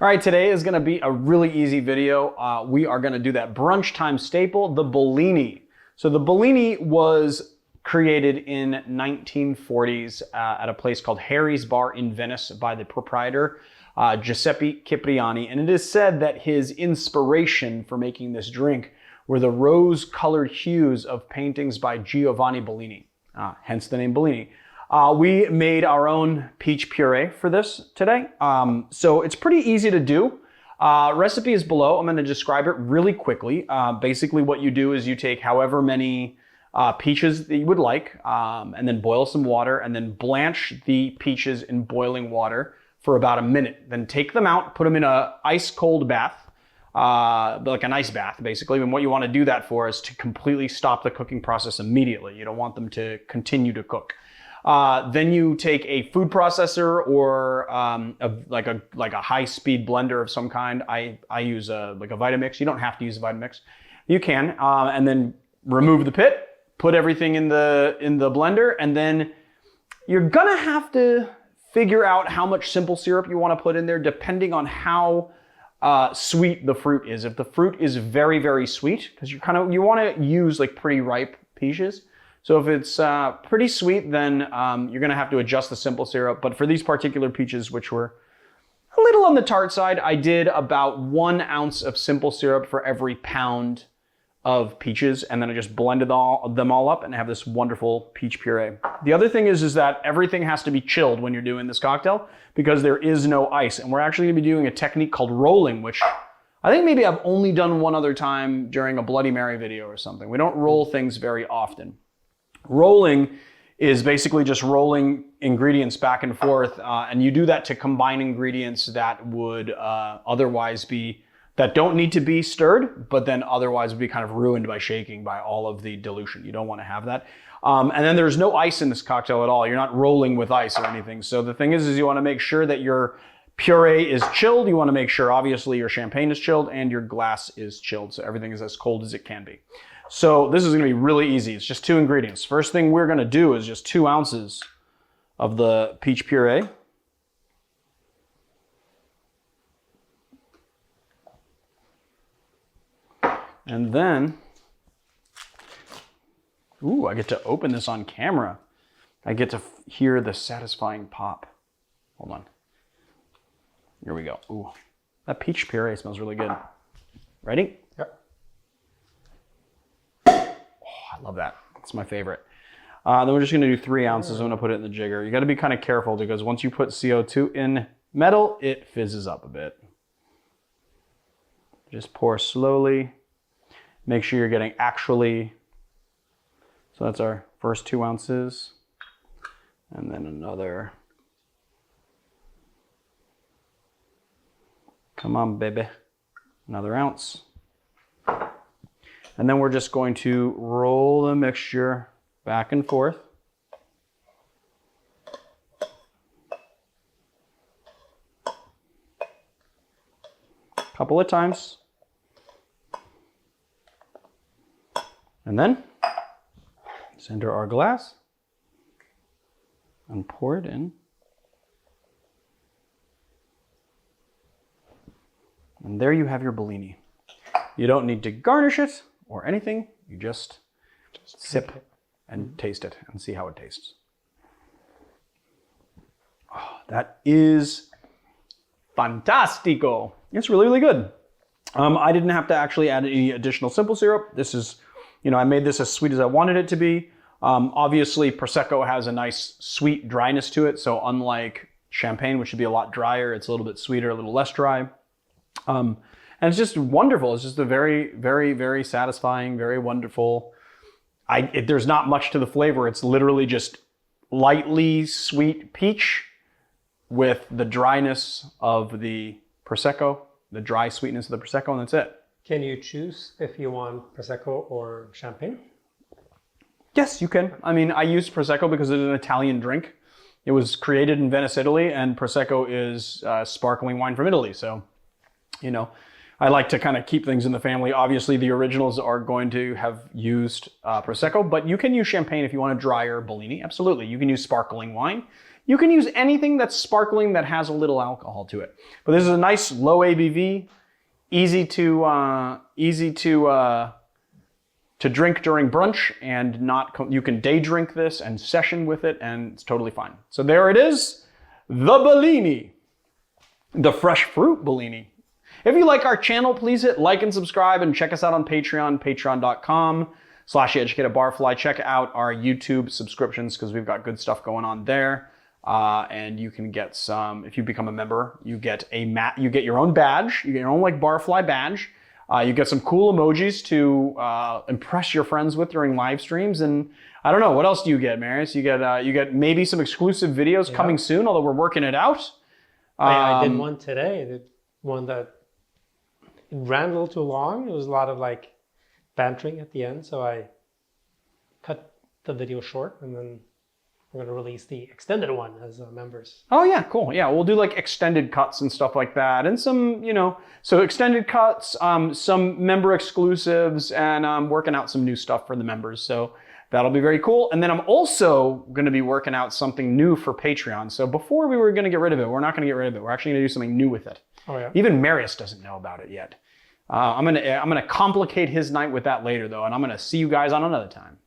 All right, today is gonna be a really easy video. We are gonna do that brunch time staple, the Bellini. So the Bellini was created in 1940s at a place called Harry's Bar in Venice by the proprietor, Giuseppe Cipriani. And it is said that his inspiration for making this drink were the rose-colored hues of paintings by Giovanni Bellini, hence the name Bellini. We made our own peach puree for this today. So it's pretty easy to do. Recipe is below. I'm going to describe it really quickly. Basically what you do is you take however many peaches that you would like, and then boil some water, and then blanch the peaches in boiling water for about a minute. Then take them out, put them in a ice cold bath, like an ice bath basically. And what you want to do that for is to completely stop the cooking process immediately. You don't want them to continue to cook. Then you take a food processor or like a high-speed blender of some kind. I use like a Vitamix. You don't have to use a Vitamix. You can, and then remove the pit, put everything in the blender, and then you're gonna have to figure out how much simple syrup you want to put in there, depending on how sweet the fruit is. If the fruit is very, very sweet, because you want to use like pretty ripe peaches. So if it's pretty sweet, then you're going to have to adjust the simple syrup. But for these particular peaches, which were a little on the tart side, I did about 1 ounce of simple syrup for every pound of peaches. And then I just blended them all up and have this wonderful peach puree. The other thing is that everything has to be chilled when you're doing this cocktail because there is no ice. And we're actually going to be doing a technique called rolling, which I think maybe I've only done one other time during a Bloody Mary video or something. We don't roll things very often. Rolling is basically just rolling ingredients back and forth, and you do that to combine ingredients that would that don't need to be stirred, but then otherwise would be kind of ruined by shaking by all of the dilution. You don't want to have that. And then there's no ice in this cocktail at all. You're not rolling with ice or anything. So the thing is you want to make sure that your puree is chilled. You want to make sure, obviously, your champagne is chilled and your glass is chilled. So everything is as cold as it can be. So this is going to be really easy. It's just 2 ingredients. First thing we're going to do is just 2 ounces of the peach puree. And then, ooh, I get to open this on camera. I get to hear the satisfying pop. Hold on. Here we go. Ooh, that peach puree smells really good. Ready? Yep. I love that. It's my favorite. Then we're just going to do 3 ounces. I'm going to put it in the jigger. You got to be kind of careful because once you put CO2 in metal, it fizzes up a bit. Just pour slowly. Make sure you're getting actually. So that's our first 2 ounces. And then another. Come on, baby. Another ounce. And then we're just going to roll the mixture back and forth. A couple of times. And then center our glass and pour it in. And there you have your Bellini. You don't need to garnish it or anything. You just sip and taste it and see how it tastes. Oh, that is fantastico. It's really, really good. I didn't have to actually add any additional simple syrup. This is, I made this as sweet as I wanted it to be. Obviously, Prosecco has a nice sweet dryness to it. So unlike champagne, which should be a lot drier, it's a little bit sweeter, a little less dry. And it's just wonderful. It's just a very, very, very satisfying, very wonderful. There's not much to the flavor. It's literally just lightly sweet peach with the dryness of the Prosecco, the dry sweetness of the Prosecco, and that's it. Can you choose if you want Prosecco or champagne? Yes, you can. I mean, I use Prosecco because it's an Italian drink. It was created in Venice, Italy, and Prosecco is sparkling wine from Italy. So, I like to kind of keep things in the family. Obviously, the originals are going to have used Prosecco, but you can use champagne if you want a drier Bellini. Absolutely. You can use sparkling wine. You can use anything that's sparkling that has a little alcohol to it. But this is a nice low ABV, easy to drink during brunch, and you can day drink this and session with it, and it's totally fine. So there it is, the Bellini, the fresh fruit Bellini. If you like our channel, please hit like and subscribe, and check us out on Patreon, patreon.com/theeducatedbarfly. Check out our YouTube subscriptions because we've got good stuff going on there. And you can get some, if you become a member, you get you get your own badge, you get your own like barfly badge. You get some cool emojis to impress your friends with during live streams, and I don't know, what else do you get, Marius? You get maybe some exclusive videos coming soon, although we're working it out. I did one today, one that ran a little too long. It was a lot of like bantering at the end, so I cut the video short, and then we're going to release the extended one as members. Oh yeah, cool. Yeah, we'll do like extended cuts and stuff like that, and some, so extended cuts, some member exclusives, and working out some new stuff for the members. So that'll be very cool. And then I'm also going to be working out something new for Patreon. So before we were going to get rid of it, we're not going to get rid of it. We're actually going to do something new with it. Oh yeah. Even Marius doesn't know about it yet. I'm gonna complicate his night with that later though, and I'm gonna see you guys on another time.